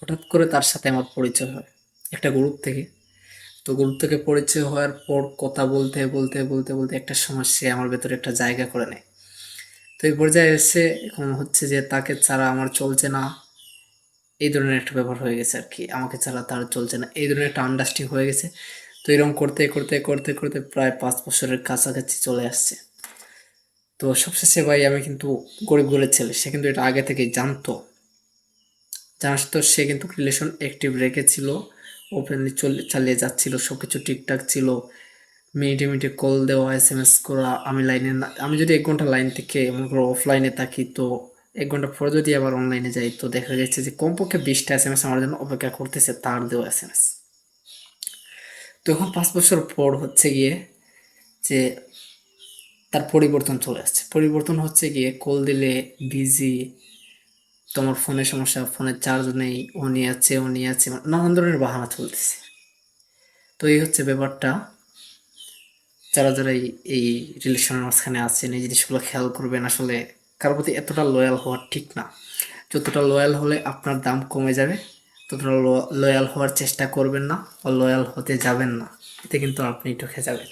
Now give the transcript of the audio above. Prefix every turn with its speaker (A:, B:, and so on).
A: হঠাৎ করে তার সাথে আমার পরিচয় হয় একটা গ্রুপ থেকে। তো গ্রুপ থেকে পরিচয় হওয়ার পর কথা বলতে বলতে বলতে বলতে একটা সময় সে আমার ভেতরে একটা জায়গা করে নেয়। তো এই পর্যায়ে এসে এখন হচ্ছে যে তাকে ছাড়া আমার চলছে না, এই ধরনের একটা ব্যাপার হয়ে গেছে আর কি। আমাকে ছাড়া তার চলছে না, এই ধরনের একটা আন্ডারস্ট্যান্ডিং হয়ে গেছে। তো এরকম করতে করতে করতে করতে প্রায় 5 বছরের কাছাকাছি চলে আসছে। তো সবশেষে ভাই আমি কিন্তু গরিব ঘরের ছেলে, সে কিন্তু এটা আগে থেকেই জানতো। জানার তো সে কিন্তু রিলেশন অ্যাক্টিভ রেখেছিল, ওপেনলি চালিয়ে যাচ্ছিল, সব কিছু ঠিকঠাক ছিল। মিনিটে মিনিটে কল দেওয়া, SMS করা, আমি লাইনে না, আমি যদি 1 ঘন্টা লাইন থেকে মনে করো অফলাইনে থাকি, তো 1 ঘন্টা পরে যদি আবার অনলাইনে যাই, তো দেখা যাচ্ছে যে কমপক্ষে 20টা SMS আমার জন্য অপেক্ষা করতেছে, তার দেওয়া SMS। তো এখন 5 বছর পর হচ্ছে গিয়ে যে তার পরিবর্তন চলে আসছে। পরিবর্তন হচ্ছে গিয়ে কল দিলে বিজি, তোমার ফোনে সমস্যা, ফোনের চার্জ নেই, ও নিয়ে আছে ও নিয়ে আছে, নানান ধরনের বাহানা চলতেছে। তো এই হচ্ছে ব্যাপারটা। যারা যারা এই রিলেশনের মাঝখানে আছেন, এই জিনিসগুলো খেয়াল করবেন। আসলে কারোর প্রতি এতটা লয়াল হওয়া ঠিক না। যতটা লয়াল হলে আপনার দাম কমে যাবে, ততটা লয়াল হওয়ার চেষ্টা করবেন না বা লয়াল হতে যাবেন না, এতে কিন্তু আপনি ঠকে যাবেন।